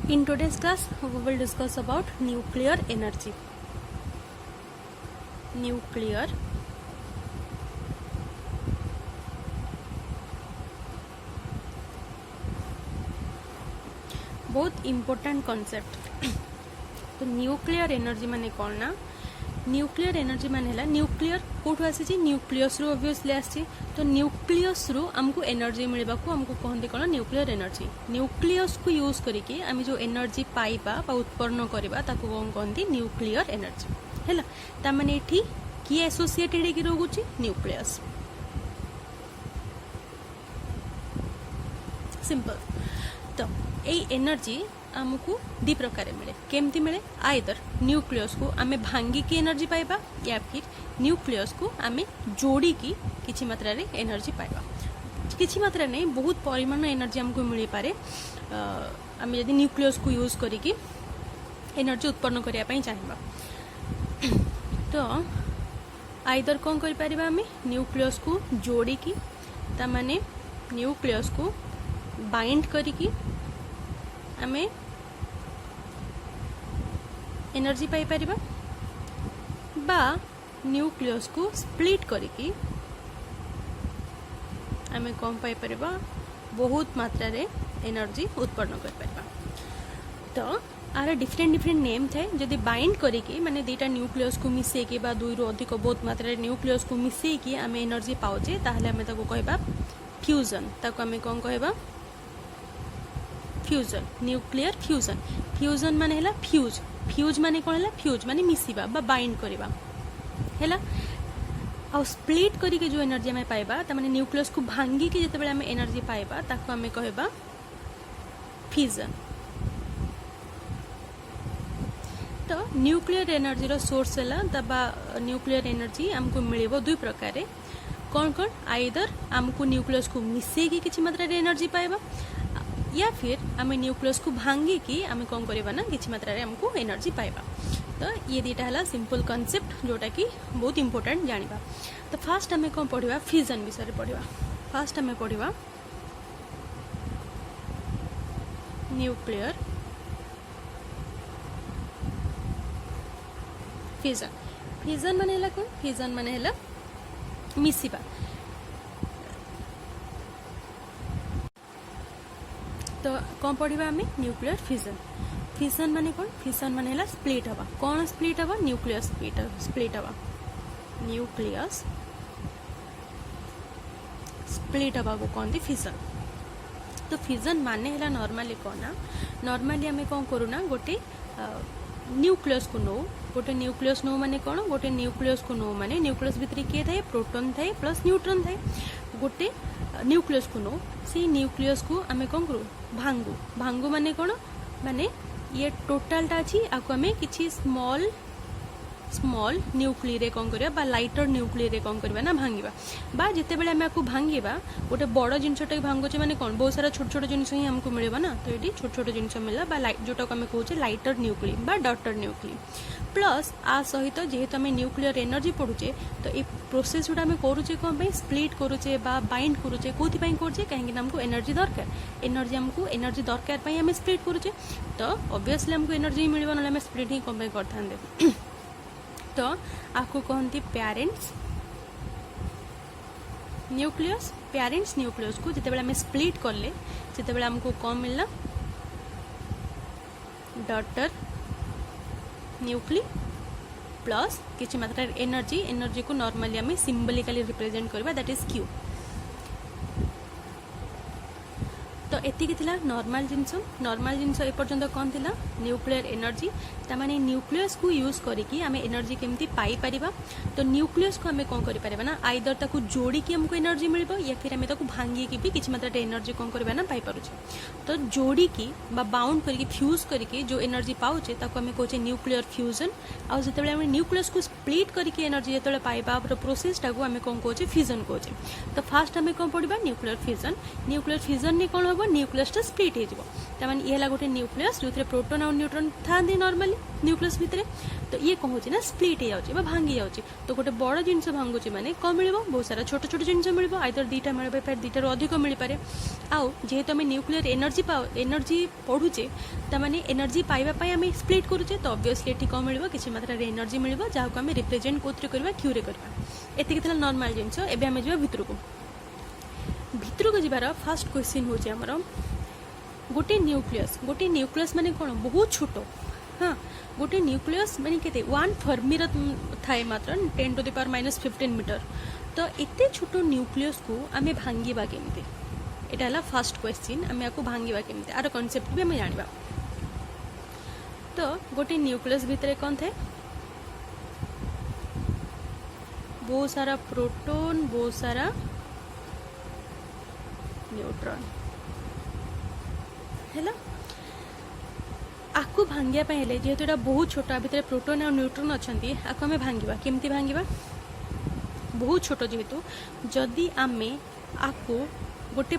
In today's class, we will discuss about nuclear energy. Nuclear बहुत important concept. तो nuclear energy माने कौन ना न्यूक्लियर एनर्जी माने हला न्यूक्लियर कोठु आसी छी न्यूक्लियस रो ऑब्वियसली आसी तो न्यूक्लियस रो हमको एनर्जी मिलबा को हमको कहंदी कोन न्यूक्लियर एनर्जी न्यूक्लियस को यूज करिके हम जो एनर्जी पाइबा बा उत्पन्न करबा ताको कोन कहंदी न्यूक्लियर एनर्जी हैला ता माने एठी की एसोसिएटेड की रहउची न्यूक्लियस सिंपल तो ए एनर्जी आमको दी प्रकार मिले केमती मिले आइदर न्यूक्लियस को आमे भांगी की एनर्जी पाइबा या फिर न्यूक्लियस को आमे जोड़ी की किछि मात्रा रे एनर्जी पाइबा किछि मात्रा नहीं बहुत परिमाण एनर्जी हमको मिल पारे आमे यदि न्यूक्लियस को यूज करिकी एनर्जी उत्पन्न करिया पई चाहिबा तो आइदर कोन करि परिबा आमे न्यूक्लियस को जोड़ी की ता माने न्यूक्लियस को बाइंड करिकी आमे एनर्जी पाई परिबा बा न्यूक्लियस को स्प्लिट करिकी आमे कम पाई परिबा बहुत मात्रा रे एनर्जी उत्पन्न कर परिबा तो आर डिफरेंट नेम थे जदि बाइंड करिकी माने दुईटा न्यूक्लियस को मिसे की बा दुई रु अधिक बहुत मात्रा रे न्यूक्लियस को मिसे की आमे एनर्जी पाउचे ताहले आमे ताको कहबा फ्यूजन ताको आमे कोन कहबा फ्यूजन न्यूक्लियर फ्यूजन फ्यूजन माने हला फ्यूज फ्यूज माने कोन हला फ्यूज माने मिसिबा बा बाइंड करबा हला आ स्प्लिट करी के जो एनर्जी हमें पाइबा त माने न्यूक्लियस को भांगी के जते बेले हमें एनर्जी पाइबा ताको हमें कहबा फ्यूजन तो न्यूक्लियर एनर्जी रो सोर्स हला तबा न्यूक्लियर एनर्जी हमको मिलेबो दुई प्रकार रे कोन कोन आइदर हमको न्यूक्लियस को मिसे की किछि मात्रा रे एनर्जी पाइबा या फिर आम न्यूक्लियस को भांगी की आम कौन करवा ना किसी मात्रा रे हमको एनर्जी पाइबा तो ये दीटा है सिंपल कॉन्सेप्ट जोटा कि बहुत इंपोर्टेंट जानिबा तो फास्ट आम कौन पढ़ा फ्यूजन विषय पढ़ा फास्ट आम पढ़ा न्यूक्लियर फ्यूजन फ्यूजन माने हला कौन फ्यूजन माने हला मिसिबा तो कौन पढ़ा आम न्यूक्लियर फ्यूजन फ्यूजन माने कौन फ्यूजन माने हला स्प्लिट हवा कौन स्प्लिट हवा न्यूक्लियस स्प्लिट हवा न्यूक्लियस स्प्लिट हवा को कौन फ्यूजन तो फ्यूजन माने हला नॉर्मली कौन ना नॉर्मली आम कौन करूना गोटे न्यूक्लियस को नो गोटे न्यूक्लियस नो माने कौन गोटे न्यूक्लियस को नो माने न्यूक्लियस भितर किए थाए प्रोटॉन थाए प्लस न्यूट्रॉन थाए गोटे न्यूक्लियस को नो से न्यूक्लियस को आम कौन करूँ भांगू भांगू माने कौन माने ये टोटालटा अच्छी आपको आम कि स्मॉल स्मॉल न्यूक्ली रे कौन करबा बा लाइटर न्यूक्ली रे कौन करबा ना भांगिबा बा जते बेले हम आपको भांगिबा गोटे बड़ जिनसटा भांगुचे माने कौन बहुत सारा छोट छोट जिनस ही हमको मिलेबा ना तो ये छोट छोट जिनस मिला बा जोटा को आम कहूचे लाइटर न्यूक्ली बा डॉटर न्यूक्ली प्लस आ सहित जेहेतु आम न्यूक्लियर एनर्जी पढ़ुचे तो ये प्रोसेस जोटा आम करुचे कौन पे स्प्लिट करुचे बा बाइंड करुचे कोथि पई करुचे कहीं हमको एनर्जी दरकार एनर्जी हमको एनर्जी दरकार पई आम स्प्लिट करुचे तो ऑब्वियसली हमको एनर्जी मिलबा ना आम स्प्लिट ही कौन पे करथांदे तो आपको कहती पेरेंट्स न्यूक्लियस को जिते बेले स्प्लिट करले जिते बेले हमको कौन मिलना डॉटर न्यूक्ली प्लस किसी मात्रा एनर्जी को नॉर्मली आम सिंबलिकली रिप्रेजेंट करबा दैट इज क्यू तो एतिकी थिला नॉर्मल जिनस एपर्यंत कौन थिला न्यूक्लियर एनर्जी तामाने न्यूक्लियस को यूज करिकी आमे एनर्जी केमती पाई परिबा तो न्यूक्लियस को आमे कौन करि परिबा ना आइदर ताकू जोड़ी की हमको एनर्जी मिलबो या फिर आमे ताकू भांगी की भी किछि मात्रा एनर्जी कौन करबा ना पाई पारुछे तो जोड़ी की बा बाउंड करिकी फ्यूज करिकी जो एनर्जी पाउछे ताकू आमे कहूचे न्यूक्लियर फ्यूजन आ जते बेले आमे न्यूक्लियस को स्प्लिट करिकी एनर्जी जते पाइबा प्रोसेस टाकू आमे कौन कहूचे फ्यूजन कहूचे तो फास्ट आमे कौन पढ़िबा न्यूक्लियर फ्यूजन ने कौन होबो न्यूक्लियसटा स्प्लिट हो ताମାନେ ये गोटे न्यूक्लियस जो प्रोटॉन और न्यूट्रॉन था नॉर्मली न्यूक्लियस भितर तो ये कौन होची ना स्प्लिट हो भांगी जाऊँगी तो गोटे बड़ जिनस भांगुची माने कौन मिल बहुत सारा छोट छोट जिनस मिल आइदर दुईटा मिल पारे दुईटार अधिक मिल पारे आउ जेहेतु आम न्यूक्लियर एनर्जी पढ़ुचे ताମାନେ एनर्जी पाइबा आम स्प्लिट करुचे तो ऑब्वियसली ये कौन मिल किसी मात्रा एनर्जी मिल जहाँ आम रिप्रेजेंट कौन करवा क्यूरे करवा एतिक नॉर्मल जिनस एबे आम जा भितर को जीवार फास्ट क्वेश्चन होची हमर गोटे न्यूक्लियस माने कौन बहुत छोट हाँ गोटे न्यूक्लियस माने केते 1 फर्मी थाए मात्र 10⁻⁻15 मीटर तो एते छोट न्यूक्लियस को आमे भांगीबा केमते एटा हला फर्स्ट क्वेश्चन आमे याको भांगीबा केमते आर कांसेप्ट भी आमे जानिबा तो गोटे न्यूक्लियस भितरे कौन थे बहुत सारा प्रोटॉन बहुत सारा न्यूट्रॉन है आपको भांगिया हेले जेहेतु एटा बहुत छोटा भितर प्रोटॉन और न्यूट्रॉन अच्छा आपको आम भांगा केमती भांगा बहुत छोट जेहेतु जदि आमे आपको गोटे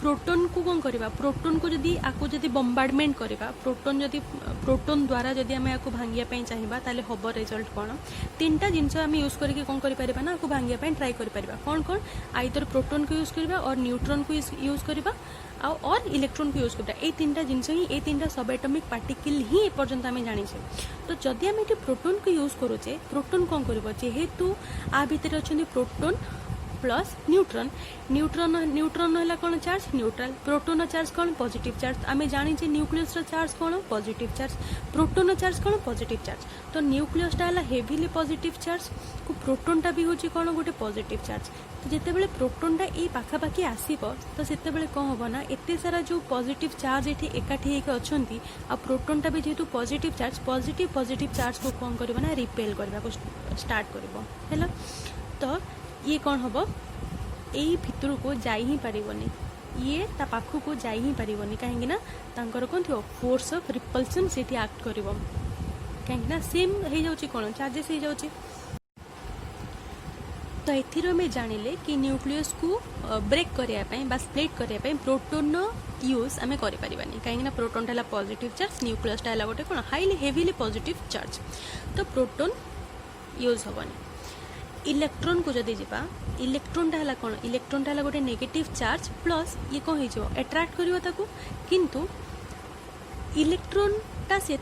प्रोटॉन को कौन करवा प्रोटॉन को जदि आपको जदि बम्बार्डमेंट करवा प्रोटॉन द्वारा जदि आम आपको भांगिया चाहिए ताले हब रिजल्ट कौन तीनटा जिनस आम यूज करके कौन कर ना आपको भांगिया ट्राई कर कौन कौन आइदर प्रोटॉन को यूज करवा और न्यूट्रॉन को यूज करवा और इलेक्ट्रॉन को यूज करवा ये तीनटा जिनस ही ये तीनटा सब एटॉमिक पार्टिकल ही एपर्यंत आम जानिछे तो जदि आम ये प्रोटॉन को यूज करुचे प्रोटॉन कौन कर जेहेतु आ भितर अच्छा प्रोटॉन प्लस न्यूट्रॉन न्यूट्रॉन है कौन चार्ज न्यूट्रल प्रोटॉन चार्ज कौन पॉजिटिव चार्ज आम जानी न्यूक्लियस चार्ज कौन पॉजिटिव चार्ज प्रोटॉन चार्ज कौन पॉजिटिव चार्ज तो न्यूक्लियसटा है हेवीली पॉजिटिव चार्ज को प्रोटॉनटा भी होची कौन गोटे पॉजिटिव चार्ज तो जितेबाला प्रोटॉनटा ये पाखापाखि आसब तो से कौन हम ना एत सारा जो पॉजिटिव चार्ज ये एकाठी अच्छा आ प्रोटॉनटा भी जेहेतु पॉजिटिव चार्ज को कौन कर रिपेल करने को स्टार्ट कर तो ये कौन हम यही भितर को जाई ही पारिबनी ये ता पाखु को जाई ही पारिबनी कहीं ना तांकर कौन थो फोर्स ऑफ रिपल्सन से एक्ट करिवो कहीं ना सेम हो जाउची कौन चार्जेस हो जाउची तो एथिरो में जानिले कि न्यूक्लियस को ब्रेक करिया पई बा स्प्लिट करिया पई प्रोटॉन यूज आमे करि परिबानी कहीं ना प्रोटॉन ला पॉजिटिव चार्ज न्यूक्लियस ला गोटे कौन हाईली हेवीली पॉजिटिव चार्ज तो प्रोटॉन यूज होबनी इलेक्ट्रॉन को जदि जीवा इलेक्ट्रॉनटा है कौन इलेक्ट्रॉनटा है गोटे नेगेटिव चार्ज प्लस ये कौन हो अट्राक्ट कर किंतु इलेक्ट्रॉनटा से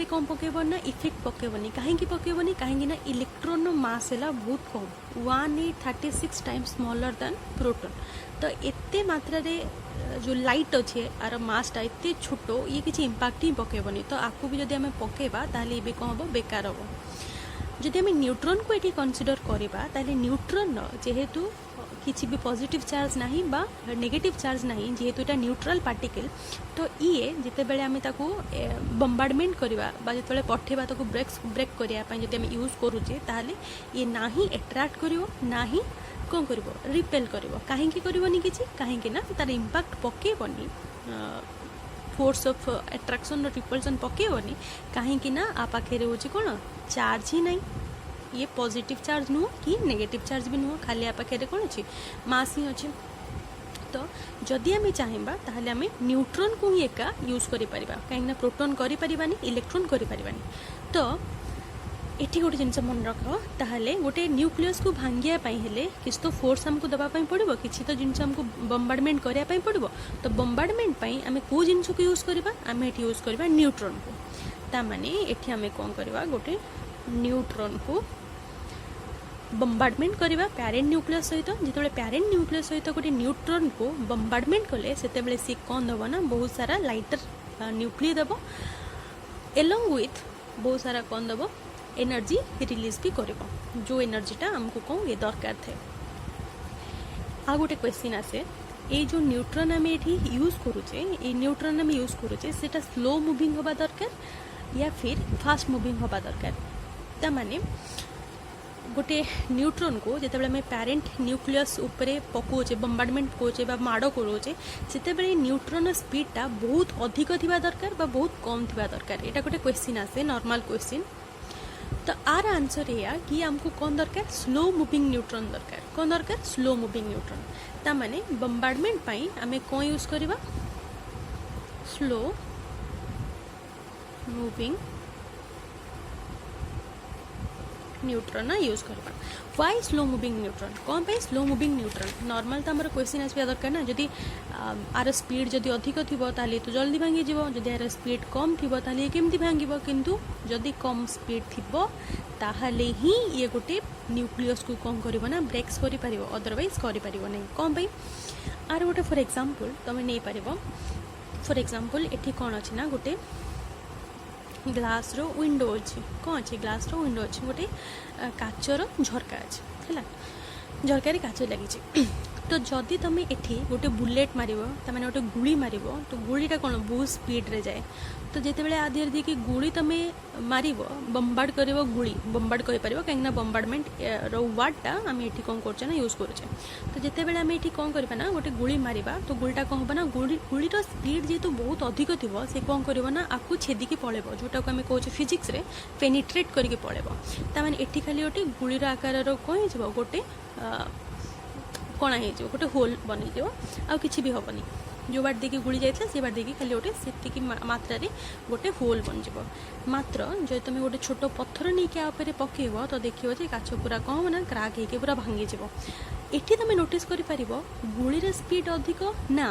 कौन पकेब ना इफेक्ट पकेबनी कहीं पकेबनी कहीं ना इलेक्ट्रॉन मास है बहुत कम 1836 टाइम्स स्मॉलर देन प्रोटॉन तो एते मात्रा रे जो लाइट अच्छे आर मासटा एते छोट ये किसी इम्पैक्ट ही पकेबनी तो आपको भी जब आम पकेबा ताले ये कौन हम बेकार हम जदि आम न्यूट्रॉन को ये कनसीडर करवा ताले न्यूट्रॉन जेहेतु किसी भी पॉजिटिव चार्ज नहीं बा नेगेटिव चार्ज नहीं जेहेतु एटा न्यूट्रल पार्टिकल तो ये जितेबाला आम ताको बम्बार्डमेंट करवा जिते पठेबा ताको ब्रेक करने जब आम यूज करुचे ताले ये ना ही अट्राक्ट करिवो ना ही कौन करिवो रिपेल करिवो कहीं करनी किसी कहीं ना तार इम्पैक्ट पकेबनी फोर्स ऑफ अट्रैक्शन और रिपल्सन पकेबनी कहीं ना आ पाखे हो कौन चार्ज ही नहीं ये पॉजिटिव चार्ज नुह कि नेगेटिव चार्ज भी नुह खाली आ पाखे कौन अच्छी मास ही अच्छे तो जदि आम चाहिए ताहले आम न्यूट्रॉन को ही एका यूज कर कहीं प्रोटॉन करें इलेक्ट्रॉन करें तो एटी गोटे जिनस मन रख ताहले गोटे न्यूक्लियस को भांगिया हेले किसी तो फोर्स आमको दवाई पड़ो किसी तो जिनस आमको बम्बार्डमेंट करने पड़ो तो बम्बार्डमेंट आम कौ जिनस को यूज करवा आम ये यूज करवा न्यूट्रॉन को तामाने एठी आम कौन करवा गोटे न्यूट्रॉन को बम्बार्डमेंट करवा पैरेंट न्यूक्लियस सहित जिते पैरेंट न्यूक्लियस सहित गोटे न्यूट्रॉन को बम्बार्डमेंट कले से सी कौन दब ना बहुत सारा लाइटर न्यूक्लिय दब एलंग विथ बहुत सारा कौन दब एनर्जी रिलीज भी कर जो एनर्जीटा आमको कौन ये दरकार थे आ गोटे क्वेश्चन आसे ये जो न्यूट्रॉन आम ये यूज करुचे ये न्यूट्रॉन आम यूज करुचे सेटा स्लो मुविंग होबा दरकार या फिर फास्ट मुविंग होबा दरकार तामाने गोटे न्यूट्रॉन को जिते आम पैरेंट न्यूक्लियस उपरे पकोचे बम्बार्डमेंट पकोचे माड़ करोचे से न्यूट्रॉन स्पीडटा बहुत अधिक थिबा दरकार बहुत कम थिबा दरकार एटा गोटे क्वेश्चन आसे नॉर्मल क्वेश्चन तो आर आंसर या कि आमको कौन दरकार स्लो मुविंग न्यूट्रॉन दरकार कौन दरकार स्लो मूविंग न्यूट्रॉन ता माने बम्बार्डमेंट पाई आमे कौन यूज करबा स्लो मूविंग न्यूट्रॉन यूज करबा व्हाई स्लो मूविंग न्यूट्रॉन कौन पे स्लो मूविंग न्यूट्रॉन नॉर्मल तो हमर क्वेश्चन आसबा दरकार ना जदि आर स्पीड जदि अधिक थिबो ताले तो जल्दी भांगी जीवो जदि आर स्पीड कम थिबो ताले केमती भांगीबो किंतु जदि कम स्पीड थिबो ताहले ही ये गोटे न्यूक्लियस को कौन करिवो ना ब्रेक्स करि परिवो अदरवाइज करि परिवो नै कौन पे आर गोटे फॉर एग्जांपल तमे नै परिवो फॉर एग्जांपल एठी कोन अछि ना गोटे ग्लास रो विंडो अच्छी कौन अच्छी ग्लास रो विंडो अच्छी गोटे काचर झरका अच्छी है झरकार काच लगी तो जदि तुम एठी गोटे बुलेट मारिबो तमाने गोटे गुली मारिबो तो गुलीटा कौन बहुत स्पीड रे जाए तो जिते बड़े आधे दी कि गुली तुम मारिबो बम्बार्ड करिवो गुली बम्बार्ड करि परिबो काहेकि बम्बार्डमेंट रो वर्डटा आम एठी कोन करछे ना यूज करछे तो जिते बड़े आम एठी कोन करबा ना गोटे गुली मारिबा तो गुलीटा कोन होबा ना गुलीर स्पीड जेतु बहुत अधिक थिबो से कोन करबो ना आपको छेदिकी पळेबो जोटा को आम कहूचे फिजिक्स रे पेनिट्रेट करके पळेबो ता माने एठी खाली गोटे गुलीर आकार रो कोन हिजबो गोटे कणा हो गोटे होल बन आ कि भी हेनी जो बाट देखिए गुड़ी जाता से बाट देखिए खाली गोटे से मात्रा गोटे होल बन जाव मात्र जो तुम गोटे छोट पत्थर नहीं क्या पकेब तो देखिए जे काच पूरा कौन हो ना क्राक हो पूरा भांगी जाव एटी तुम नोटिस कर गुड़ीर स्पीड अधिक ना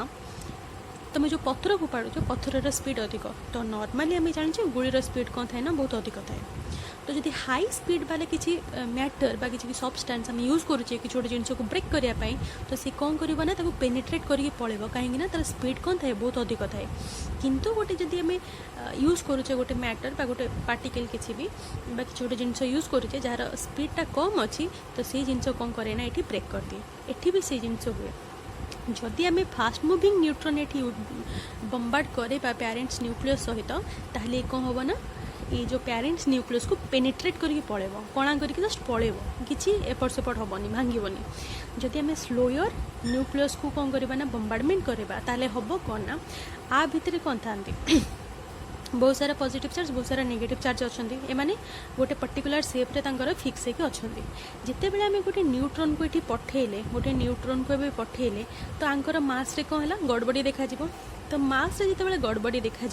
तुम जो पत्थर फोपाड़ पत्थर स्पीड अधिक तो नॉर्मली आम जाने गुड़ीर स्पीड कौन थाए ना बहुत अधिक थाए तो जब हाई स्पीड वाले किसी मैटर बा किसी सब्सटेंस आम यूज करुचे कि गोटे जिनस को ब्रेक करने तो सी कौन कर ना पेनिट्रेट करके पड़ेब कहीं तार स्पीड कौन थाए बहुत अधिक थाए किंतु गोटे जदि आम यूज करुचे गोटे मैटर बा गोटे पार्टिकल किसी भी किसी गोटे जिनस यूज करुचे जार स्पीडटा कम अच्छी तो से जिनस कौन करे ना ये ब्रेक कर दिए एटी भी से जिनस हुए जदि आम फास्ट मुविंग न्यूट्रॉन ये बम्बार्ड करे पेरेंट्स न्यूक्लियस सहित ताहले कौन होबो ना ये जो पेरेंट्स न्यूक्लियस को पेनिट्रेट करके पड़ेब कणा करके जस्ट पड़ेब किसी एपट सेपट हेनी भांगनी जदि आम स्लोयर न्यूक्लियस को कौन करबा ना बम्बार्डमेंट करबा ताहले हबो कौन ना आ भितर कौन थांती बहुत सारा पॉजिटिव चार्ज बहुत सारा नेगेटिव चार्ज अच्छा एमाने गोटे पर्टिकुलर सेप्रे तांकर फिक्स होकर अच्छा जिते बड़े आम गोटे न्यूट्रॉन को ये पठेले गोटे न्यूट्रॉन को ये पठेले तो आंकर मास रे कौन है गड़बड़ी देखा तो मास रे जिते गड़बड़ी देखा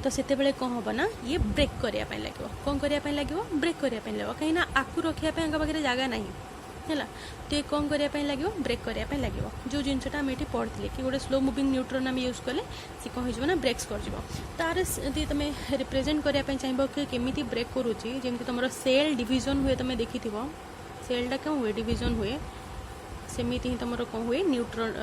तो से कौन हम ना ये ब्रेक करने लगे कौन करने लगे ब्रेक करने लगे कहीं आकु रखापी जगह जगह ना है तो ये कौन करने लगे ब्रेक करने लगे जो जिनसा आम ये पढ़ते कि गोटे स्लो मुविंग न्यूट्रॉन आम यूज कले सी कौन हो ब्रेक्स कर तार यदि तुम रिप्रेजेंट करने चाहिए कि केमी ब्रेक करुच्ची जमी तुम सेल डिविजन हुए तुम देखि सेलटा क्यों हुए डिविजन हुए सेमती ही तुम कौन हुए न्यूट्रॉन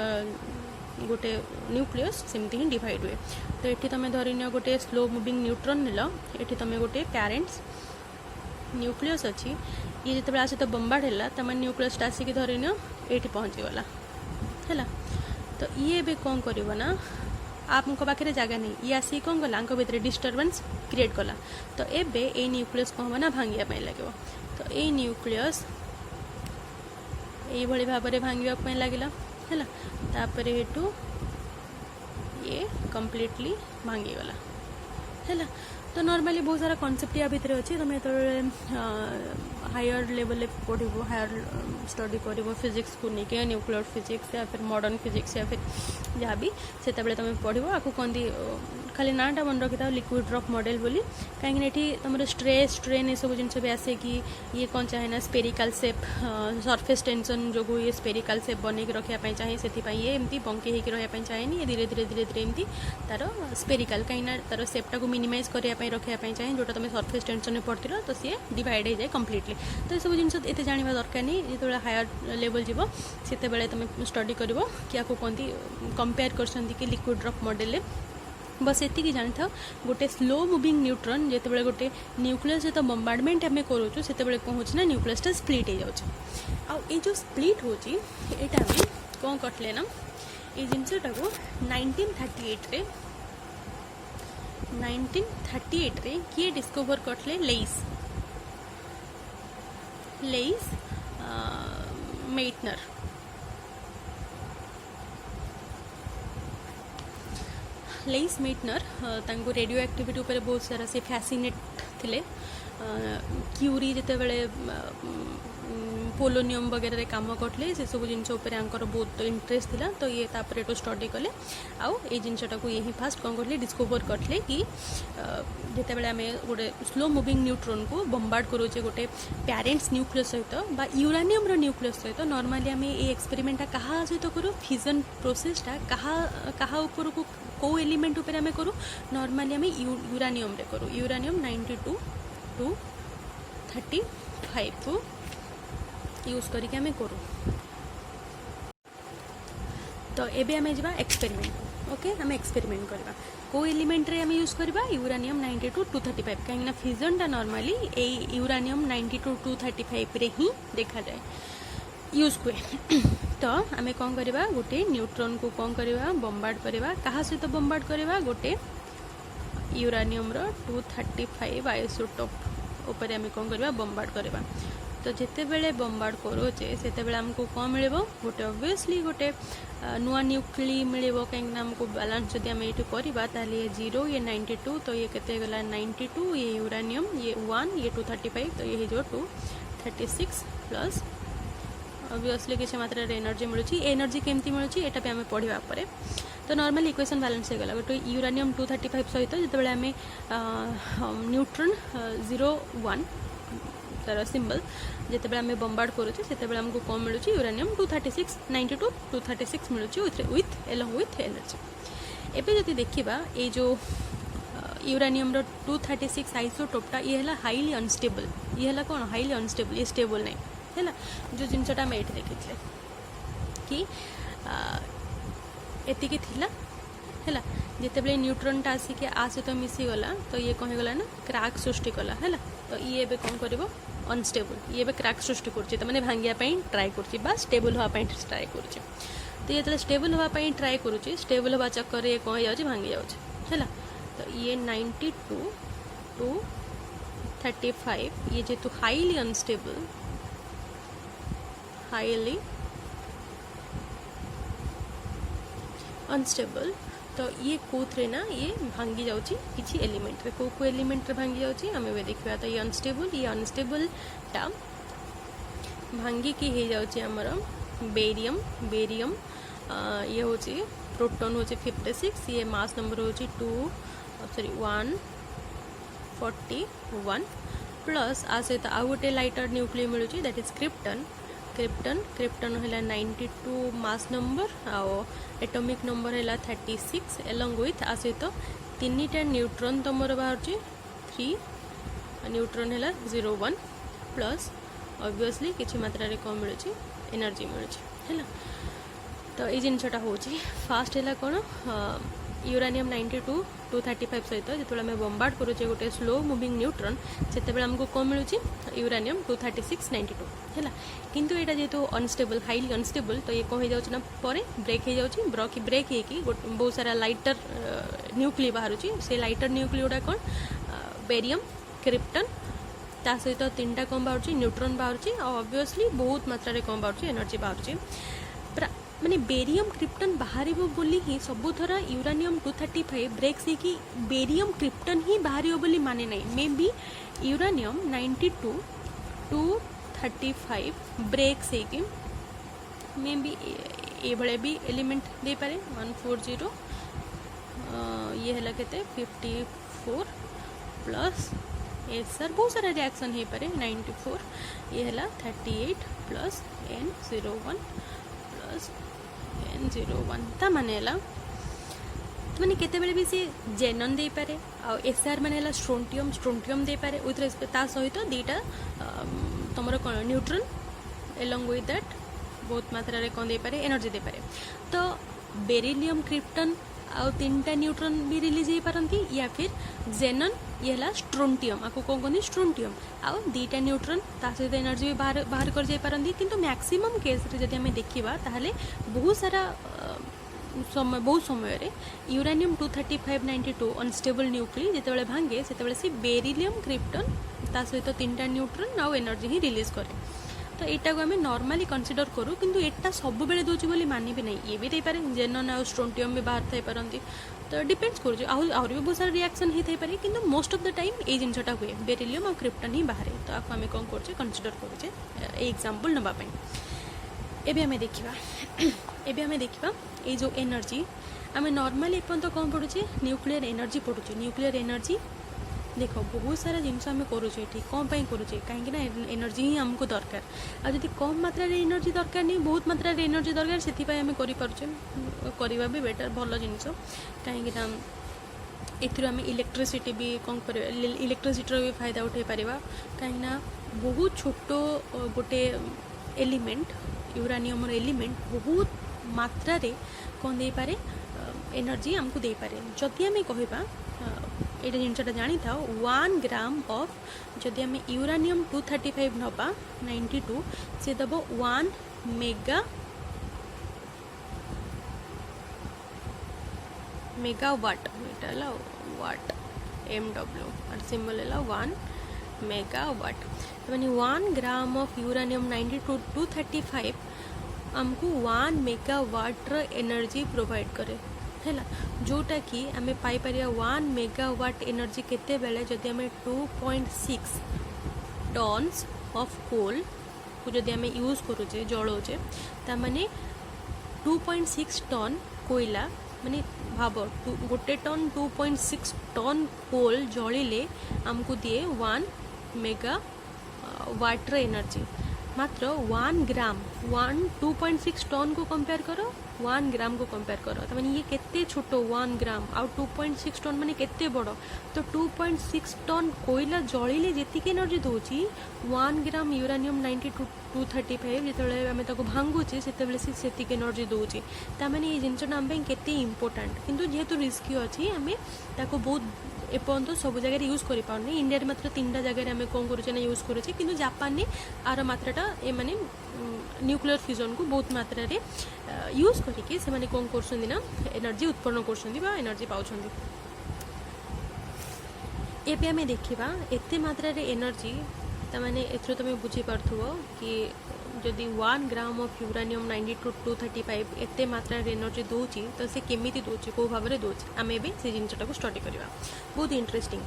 गोटे न्यूक्लियस सेमती ही डिवाइड हुए तो ये तुम धरन गोटे स्लो मुविंग न्यूट्रॉन नेल ये तुम गोटे पेरेंट्स न्यूक्लियस अच्छी ये जो आस तो बम्बार्ड है तुम न्यूक्लियस आसिक धरन ये पहुँचीगला है तो ये भी कौन कर ना आप पाखे जगह नहीं ये आसिक कौन कला भितर डिस्टर्बेंस क्रिएट कला तो एबे ए न्यूक्लियस कौन हम ना भांगे लगे तो ये न्यूक्लियस ये भाव में भांगे लगे है तापर हेटू ये कंप्लीटली भांगीगला है तो नॉर्मली बहुत सारा कॉन्सेप्ट या भितर अच्छे तुम तो हायर लेवल पढ़ो हायर स्टडी कर फिजिक्स को लेकिन न्यूक्लियर फिजिक्स या फिर मॉडर्न फिजिक्स या फिर जहाँ भी से तुम पढ़ो आपको कहती खाली नाटा मन रखी था लिक्विड ड्रॉप मॉडल बोली कहीं तुम स्ट्रेस स्ट्रेन ये सब जिन भी आसे कि ये कौन चाहे ना स्पेरिकल सेप सरफेस टेंशन जो ये स्पेरिकल सेप बन रखापी चाहे से ये एमती बंके रखापी चाहे ये धीरे धीरे धीरे धीरे एमती तार स्पेरिकल कहीं तार सेपटा को मिनिमाइज करने रखापी चाहे जोटा तुम सरफेस टेंशन में पढ़ती तो सी डिवाइड हो जाए कंप्लीटली तो ये सब जिन ये जानवा दरकार नहीं जो हायर लेवल जीव से तुम स्टडी कर कि आपको कहती कंपेयर कर लिक्विड ड्रॉप मॉडल बस ये जानी था गोटे स्लो मुविंग न्यूट्रॉन जिते गोटे न्यूक्लियस जो बम्बार्डमेंट आम करूँ से कौन हो न्यूक्लियसटा स्प्लिट हो जाए जो स्प्लिट होटा कौन करते ना ये जिनटा को 1938 रे किए डिस्कवर करते लेइस मेटनर लेइस मेटनर रेडियो एक्टिविटी उपर बहुत सारा से फैसिनेट थिले क्यूरी जितेबाला पोलोनियम वगैरह काम करते से सब जिन बहुत इंटरेस्ट थिला तो ये तापर एटू स्टडी कले आउ ये जिनटा को ये फास्ट कौन करले डिस्कवर करले कि जितेबाला आम गोटे स्लो मुविंग न्यूट्रॉन को बम्बार्ड करोचे गोटे पेरेंट्स न्यूक्लियस सहित बा यूरानियम न्यूक्लियस सहित नॉर्मली आम ये एक्सपेरिमेंटा कहा सहित करूँ फिजन प्रोसेसटा कहा ऊपर को कौ एलिमेंट उपर आम करूँ नॉर्मली आम यूरानियम रे करूँ यूरानियम 92 to 35 को यूज करके आम करूँ तो एबे आम जा एक्सपेरिमेंट ओके आम एक्सपेरिमेंट करवा को एलिमेंट रे आम यूज करवा यूरानियम 92 to 235 कहीं फिजनटा नॉर्मली ए यूरानियम 92 to 235 रे ही देखा जाए यूज हुए तो आम कौन करवा गोटे न्यूट्रॉन को कौन करवा बम्बार्ड करवा कहा सहित बम्बार्ड करवा गोटे यूरानियम 235 आइसोटोप ऊपर आम कौन करवा बम्बार्ड करवा तो जिते बेले बम्बार्ड करोचे से आमको कौन मिले गोटे ऑब्वियसली गोटे नुआ न्यूक्ली मिले कहीं आमको बैलेंस जब आम ये करवा ये 0 ये 92 तो ये केते गला 92 ये यूरानियम ये 1 ये 235 तो ये जो 236 प्लस ऑब्वियसली किसी मात्रा एनर्जी मिलूँ एनर्जी केमती मिलूँ यहाँ भी आम पढ़ा पर तो नॉर्मल इक्वेशन बैलेंस हो गला गोटे यूरानियम 235 सहित जिते आम न्यूट्रॉन 01 तार सिंबल जिते आम बम्बार्ड करुचे से आमको कौन मिलूँ यूरानियम 236 92 236 मिलूँ विथ एलॉन्ग विथ एनर्जी एबे जदि देखिबा ये जो यूरानियम 236 आइसोटोपटा ये है हाईली अनस्टेबल ये है कौन हाईली अनस्टेबल ये स्टेबल नहीं है जो जिनटा आम ये देखी कि एतिकी थिला है जिते न्यूट्रॉनटा आसिक आ सहित मिसीगला तो ये कौन गला ना क्रैक सृष्टि कला है तो ये एबे कौन कर अनस्टेबल ये क्रैक सृष्टि कर मैंने भांगापी ट्राए कर स्टेबल हाँपाई ट्राए कर तो ये जो स्टेबल हाँपाई ट्राए कर स्टेबल हवा चक्कर ये कौन हो भांगी जाए तो ये 92 to 35 ये जेतु हाईली अनस्टेबल हाईली अनस्टेबल तो ये कौथे ना ये भांगी जाऊँगी किसी एलिमेंट रे को एलिमेंट रे भांगी जाऊँगी आम ए देखा तो ये अनस्टेबल टा भांगी की हो जाऊँगी आमर बेरियम बेरियम ये हूँ प्रोटॉन हूँ 56 ये मास नंबर हूँ 141 प्लस आ सहित आउ गोटे लाइटर न्यूक्लियस मिलूँ that is krypton krypton krypton है 92 मास नंबर आउ एटॉमिक नंबर है 36 एलॉन्ग विथ आ सहित 3टा न्यूट्रॉन तुमर बाहर 3 न्यूट्रॉन है 01 प्लस ऑब्वियसली किसी मात्रा कौन मिलूँ एनर्जी मिलूँ है तो ये जिनटा हूँ फास्ट है कौन यूरानियम 92 235 सहित जो आम बम्बार्ड करुचे गोटे स्लो मुविंग न्यूट्रॉन से आमको कौन मिलूँ यूरानियम 236 92 है किंतु यहाँ जेहेतु अनस्टेबल हाईली अनस्टेबल तो ये कौन हो जाऊँ पर ब्रेक हो जाऊँ ब्रेक हो बहुत सारा लाइटर न्यूक्ली बाहर से लाइटर न्यूक्ली गुड़ा कौन बेरियम क्रिप्टन ता सहित 3टा कौन बाहर न्यूट्रॉन बाहर ऑब्वियसली बहुत मात्रा कौन बाहर एनर्जी बाहर माने बेरियम क्रिप्टन बाहर बोली ही सबुथर यूरानियम 235 ब्रेक से कि बेरियम क्रिप्टन ही बाहर बोली माने नहीं maybe uranium 92 to 35 break से कि मे बी ये भाया भी एलिमेंट दे पारे 140 ये है के 54 प्लस सर बहुत सारा रिएक्शन हो पारे 94 ये है 38 प्लस N01 प्लस N01 ता माने माने केते बेले भी सी जेनन दे पारे आ एसआर माने स्ट्रोंटियम स्ट्रोंटियम दे पारे उतरे ता सहित दीटा तुमर कोन न्यूट्रॉन एलोंग विथ दैट बहुत मात्रा रे कोन दे पारे एनर्जी दे पारे तो बेरिलियम क्रिप्टन आ 3टा न्यूट्रॉन भी रिलीज हो पारंती या फिर जेनन ये है स्ट्रोंटियम आपको कौन कहते स्ट्रोंटियम आउ 2टा न्यूट्रॉन ता सहित एनर्जी भी बाहर कर जाई पारंती किंतु मैक्सिमम केस रे जदि हमें देखिबा ताहले बहुत सारा समय बहुत समय रे यूरानियम 235 92 अनस्टेबल न्यूक्ली जिते भांगे से बेरिलियम क्रिप्टन ता सहित 3टा न्यूट्रॉन आउ एनर्जी ही रिलीज करे तो यहाँ को आम नॉर्मली कंसीडर करूँ किंतु एटा सब बेले दूची बोली मानिबे नहीं ये भी पारे जेनन आ स्ट्रोंटियम भी बाहर थाई पारंती तो डिपेंड्स कर आहुरी भी बहुत सारा रिएक्शन ही थाई पारे किंतु मोस्ट ऑफ द टाइम ये जिनटा हुए बेरिलियम और क्रिप्टन ही बाहर तो आपको आम कौन कर कंसीडर करुचे एग्जांपल नवापाई एबे हमें देखा ये जो एनर्जी आम नॉर्मली एपर्यंत कौन पढ़ुचे न्यूक्लियर एनर्जी पढ़ुचे न्यूक्लियर एनर्जी देख बहुत सारा जिनस आम करुचे कौन करुचे कहीं एनर्जी ही आमको दरकार आदि कम मात्रा एनर्जी दरकार नहीं बहुत मात्रा एनर्जी दरकार से आम करवा भी बेटर भल जिनस कहीं एम इलेक्ट्रिसिटी भी कौन कर इलेक्ट्रिसिटी भी फायदा उठे पार कहीं बहुत छोट गोटे एलिमेंट यूरानियम एलिमेंट बहुत मात्रा कौन दे पारे एनर्जी आमको दे पारे जदि आम कहवा ये जिनटा जानी था 1 ग्राम ऑफ जदि आम यूरानियम 235 नवा 92 से दब 1 मेगावाट एटा वाट MW और सिंबल है 1 मेगावाट मैंने 1 ग्राम ऑफ यूरानियम 92 235 आमको 1 मेगावाट एनर्जी प्रोवाइड करे है जोटा कि आम पाइपर 1 मेगावाट एनर्जी केते बेले जदि आम 2.6 टन्स ऑफ कोल को जदि आम यूज करुचे जलाऊे ताने 2.6 टन कोयला माने भाव गोटे टन 2.6 टन कोल जलिले आमको दिए 1 मेगावाट एनर्जी मात्र 1 ग्राम 2.6 टन को कंपेयर करो 1 ग्राम को कंपेयर करो तो माने ये केते छोटो 1 ग्राम आउ 2.6 टन माने केते बड़ो तो 2.6 टन कोयला जलिले जेतिक एनर्जी दोची 1 ग्राम यूरानियम 92 235 जिते आम भांगुचे से सेतिक एनर्जी दोची ता माने ये जिनसटा आम केते इंपोर्टेंट किंतु जेहेतु रिस्की अच्छी आम ताको बहुत एपर्यंत सब जगह यूज कर पारनी इंडिया मात्र 3टा जगह आम कौन करुचे ना यूज करुचे किंतु जापान ने आर मात्राटा ए माने न्यूक्लियर फ्यूजन को बहुत मात्रा रे यूज करके से माने कौन करछन्ती ना एनर्जी उत्पन्न करछन्ती बा एनर्जी पाउछन्ती एबे आम देखिबा एते मात्रा रे एनर्जी ता माने एथरो तमे बुझी पारथुबो कि जदि 1 ग्राम ऑफ यूरानियम 92 235 एते मात्रा एनर्जी दोची तो से केमिति दोची को भाव में दोची आम ए से जिनटा को स्टडी करवा बहुत इंटरेस्टिंग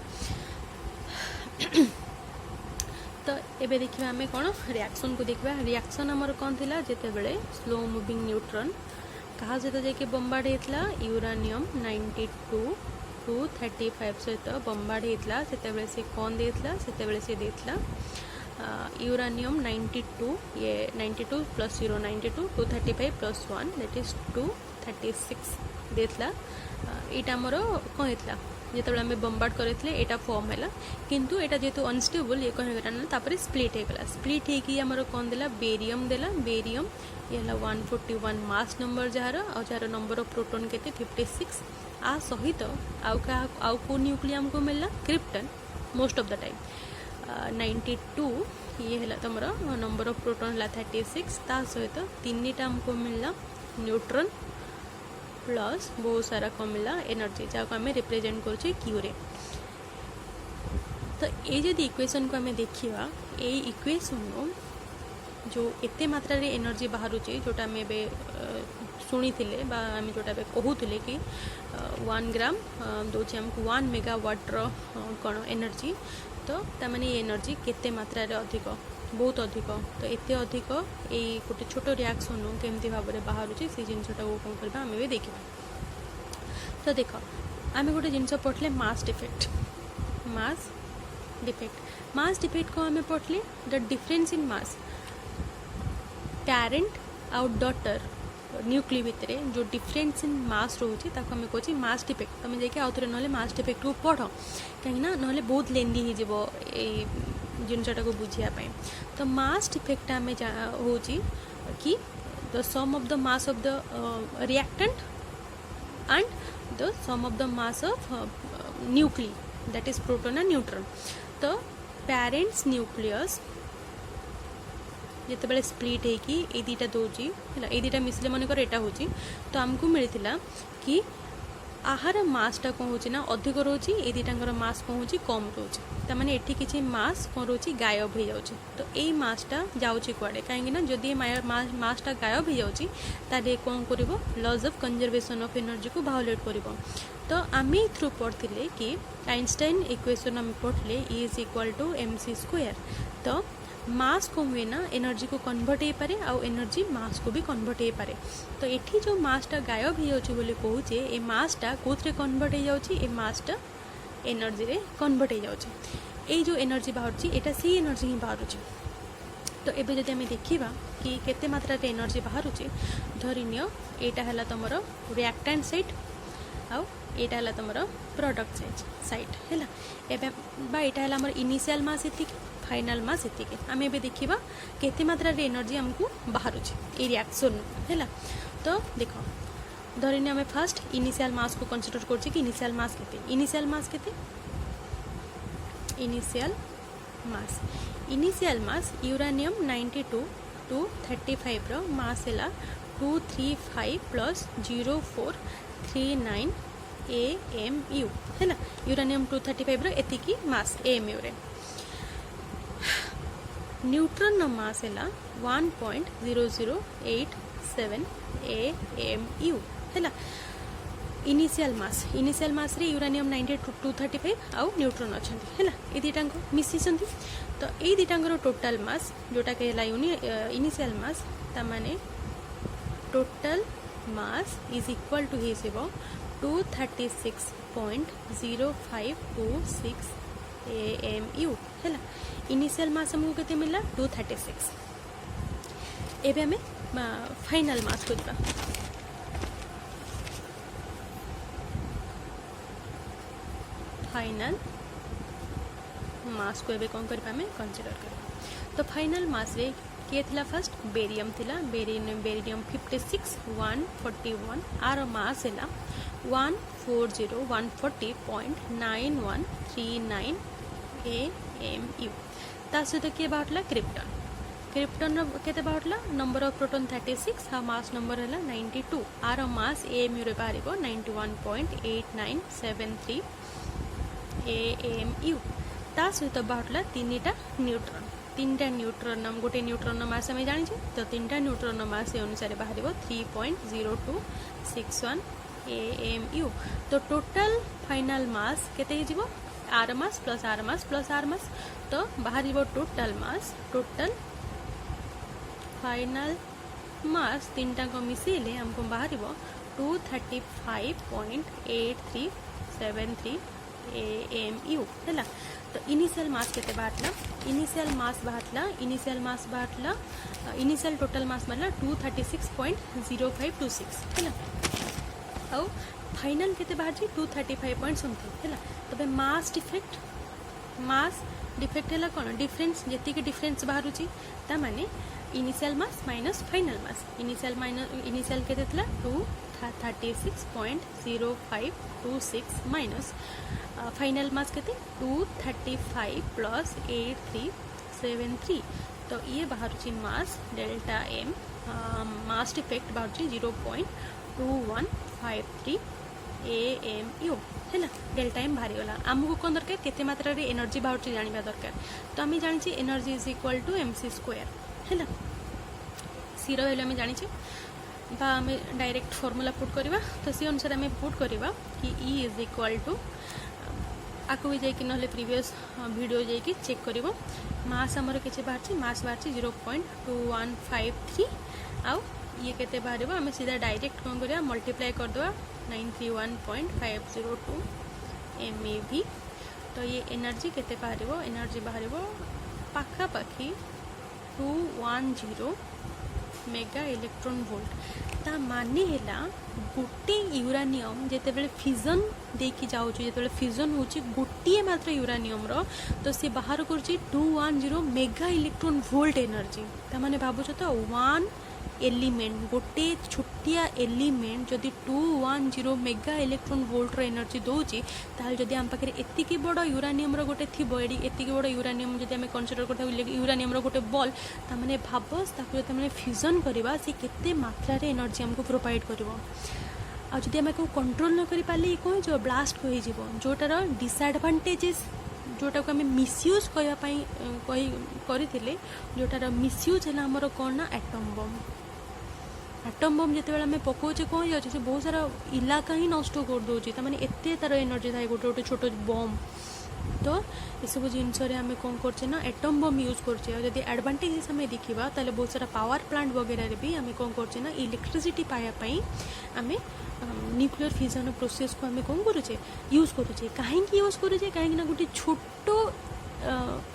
तो एबे देखिबा आम कौन रिएक्शन को देखिबा रिएक्शन आमर कौन थिला जेते बेले स्लो मूविंग न्यूट्रॉन कहा सहित जाके बम्बार्ड होता यूरानियम 92 235 सहित बम्बार्ड होता से कौन देता से देता यूरानियम 92 ये 92 प्लस 0 92 235 प्लस 1 दैट इज 236 देता यहाँ आमर कौन होता जो आम बम्बार्ड करते यहाँ फॉर्म है किंतु यहाँ जेहेतु अनस्टेबल ये कौन होगा स्प्लिट होगा स्प्लिट होकर कौन देला बेरियम ये 141 mass number jar number of proton के 56 आ सहित आउ को न्यूक्लियम को मिलला krypton most of the time 92 ये है तुम नंबर ऑफ प्रोटॉन है 36 ता सहित 3टा हमको मिलला न्यूट्रॉन प्लस बहुत सारा कम मिला एनर्जी जहाँ आम रिप्रेजेंट करुचे क्यूरे तो ये जदि इक्वेशन को आम देखा ये इक्वेशन जो एते मात्रा रे एनर्जी बाहर जोटा आम ए शुणी थे आम जोटा कहूले कि 1 ग्राम दूसरे आमको 1 मेगावाट कौन एनर्जी तो तामाने ये एनर्जी केते मात्रा रे अधिक बहुत अधिक तो एते अधिक ये गोटे छोट रिएक्शन केमती भाव में बाहर से जिनटा को कौन करवा आम भी देखा तो देख आम गोटे जिन पढ़ले मास डिफेक्ट मास डिफेक्ट को आम पढ़ले the difference in mass parent आउ डॉटर न्यूक्ली भितर जो डिफरेंस इन मास रोचे ताको आम कहे मास डिफेक्ट तुम जाके आउ थे ना मास डिफेक्ट को पढ़ कहीं ना बेहद लेंदी हो जिनटा को बुझापी तो मास डिफेक्ट आम हो कि the sum of the mass of the reactant and the sum of the mass of nuclei that is proton and neutron तो पेरेंट्स न्यूक्लियस जिते स्प्लिट होगी ये 2टा दूची है ये 2टा मिसले मनकर यहाँ हूँ तो आमको मिलता कि आहार मासटा कौन होची ना अधिक रोची ए दुटांकर मास कौन होची कम रोची त माने एठी किछि मास कौन रोची गायब हो जाउची तो एई मासटा जाउची कुआडे काहेकि ना जदी मासटा गायब हो जाउची ताले कौन करिवो laws of conservation of energy को वायोलेट करिवो तो आमे थ्रू पढ़थिले कि आइंस्टाइन इक्वेशन हम पढ़ले E is equal to mc square तो मास को हुए ना एनर्जी को कन्वर्ट हो पारे आउ एनर्जी मास को भी कन्वर्ट हो पारे तो एठी जो मासटा गायब हो जाउची बोली कहूचे ए मासटा कोथरे कन्वर्ट हो जाउची ए मासटा एनर्जी रे कन्वर्ट हो जाउची ए जो एनर्जी बाहरची एटा सी एनर्जी ही बाहरुची तो एबे जदि हमें देखिबा कि केते मात्रा रे एनर्जी बाहरुची धरिनियो एटा हला तमरो रिएक्टेंट साइड आउ एटा हला तमरो प्रोडक्ट साइड हैला एबे बा एटा हला हमर इनिशियल मास एति फाइनल मास एति आमे एबे देखिबा केते मात्रा रे एनर्जी हमकु बाहरुची ए रिएक्शन हैला तो देखो धरिनियो हमें फर्स्ट इनिशियल मास को कंसीडर करछि कि इनिशियल मास केते इनिशियल मास यूरेनियम 92 टू 35 रो मास हैला 235 प्लस 0439 AMU हैला यूरेनियम 235 रो एति की मास AMU रे न्यूट्रॉन नो मास हैला 1.0087 AMU हैला इनिशियल मास रे यूरेनियम 92 235 आउ न्यूट्रॉन अछंती हैला ए दिटांको मिसी छंती तो ए दिटांगर टोटल मास जोटा के हैला इनिशियल मास ता माने total mass is equal to हिसेबो 236.0526 AMU हैला इनिशियल मास हमको केते मिला 236 एबे हमें फाइनल मास को दिबा फाइनल मास को एबे कौन करबा में कंसीडर करबा तो फाइनल मास रे के थिला फर्स्ट बेरियम थिला बेरियम 56 141 आर मास हैला 140 AMU ता सहित किए बाहरला क्रिप्टन केते बाहरला नंबर ऑफ प्रोटॉन 36 हा मास नंबर हैला 92 आर मास AMU रे बाहरिबो 91.8973 AMU ता सहित बाहरला तीनटा न्यूट्रॉन गोटे न्यूट्रॉन मास हमें जानि तो तीनटा न्यूट्रॉन मास अनुसार बाहरिबो 3.0261 AMU तो टोटल फाइनल मास केते हिजिबो आर मास तो बाहरिबो टोटल फाइनल मास तीनटा को मिसेले हमको बाहरिबो 235.8373 AMU हैला तो इनिशियल मास केते बाहरला इनिशियल टोटल मास बाहरला 236.0526 हैला और फाइनल केते बाहरची 235 पॉइंट समथिंग हैला तबे मास डिफेक्ट हैला कोन डिफरेंस जेति के डिफरेंस बाहरुची ता माने इनिशियल मास माइनस फाइनल मास इनिशियल केते थला 236.0526 माइनस फाइनल मास केते 235 प्लस 8373 तो ये बाहरुची mass delta M mass defect बाहरुची 0.2153 AMU हैला डेल्टा M बाहरी गला हमको कोन दरकार केते मात्रा रे एनर्जी बाहरुची जानिबा दरकार तो हम जानि energy is equal to mc square हैला सी रो वैल्यू हम जानि बा हमें डायरेक्ट फार्मूला पुट करवा तो सी अनुसार हमें पुट करवा कि E इज इक्वल टू आको भी जाइए ना प्रीवियस वीडियो जाइए चेक करिवो मास हमर केचे बाहरची मास बाहरची 0.2153 आउ ये केते बाहरिबो हमें सीधा डायरेक्ट कोन करिया मल्टीप्लाई कर दवा 931.502 MeV तो ये एनर्जी केते बाहरिबो पाखा पाखी 210 मेगा इलेक्ट्रॉन वोल्ट ता माने हैला गोटे यूरानियम जेते बेले फिजन देकी जाउ जेते बेले फिजन होची गोटे मात्र यूरानियम रो तो से बाहर करची 210 मेगा इलेक्ट्रॉन वोल्ट एनर्जी ता माने भाबुछ तो 1 एलिमेंट गोटे छोटिया एलिमेंट जदि 210 मेगा इलेक्ट्रॉन वोल्ट रो एनर्जी दोची ताल जदि हम पाखरे एतिकी बड़ यूरानियम रो गोटे थिबो एडी एतिकी बड़ यूरानियम जदि हम कंसीडर करता यूरानियम रो गोटे बॉल ता माने भाबस ताको जदि हम फ्यूजन करबा से केते मात्रा रे एनर्जी हमको प्रोवाइड करबो आदि आम कंट्रोल न कर पारे कौन हो ब्लास्ट हो जोटार डिसएडवांटेजेस जोटा को आम मिसयूज करते जोटार मिसयूज है आमर कौन ना एटम बम जिते आम पकाचे कौन जाए बहुत सारा इलाका ही नष्ट कर दूसरी मैंने एत तार एनर्जी थाए गोटे गोटे छोट बम तो ये सब जिनस आम कौन करचे ना एटम बम यूज करचे जब एडवांटेजेस आम देखा ताले बहुत सारा पावर प्लांट वगैरह भी आम कौन करचे ना इलेक्ट्रिसिटी पाइबापी आम न्यूक्लियर फिजन प्रोसेस को आम कौन करुचे यूज करुचे कहीं यूज करुचे कहीं गोटे छोट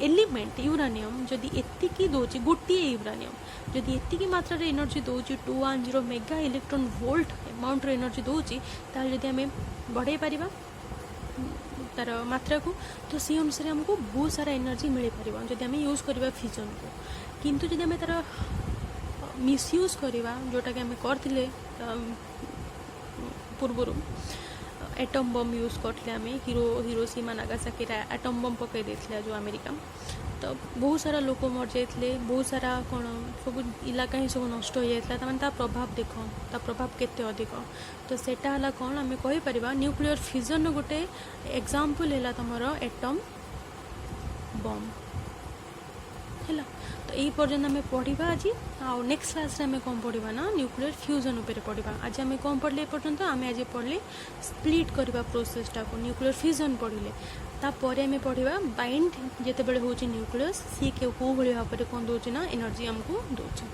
एलिमेंट यूरानियम जदि एतिकी दौर गोटे यूरानियम जदि एतिकी मात्रा रे एनर्जी दौर 210 mega electron volt amount energy दौर ताल जदि आम बढ़ाई पारिबा तार मात्रा को तो सी अनुसार आमको बहुत सारा एनर्जी मिल पार जब आम यूज करवा फिजन को किंतु जब आम तार मिसयूज करवा जोटा कि आम करते पूर्वर एटम बम यूज करते आम हिरोशिमा नागासाकी एटम बम पकई देथिला जो अमेरिका तो बहुत सारा लोक मर जाते बहुत सारा कौन सब इलाका ही सब नष्ट हो जाता ता प्रभाव देख ता प्रभाव केते अधिक तो सेटा हला कौन आम कहीपर न्यूक्लियर फिजन गोटे एग्जांपल है तुम एटम बम है तो यही पर्यटन आम पढ़ा आज आउ नेक्स्ट क्लास आम कौन पढ़ा ना न्यूक्लियर फ्यूजन उपर पढ़ा आज आम कौन पढ़ले ए पर्यटन आम आज पढ़ले स्प्लिट करवा प्रोसेसटा को न्यूक्लियर फ्यूजन पढ़ले तापर आम पढ़ा बाइंड जिते बड़े हूँ न्यूक्लियस सी कौ भाव कौन दौर ना एनर्जी आमको दौर।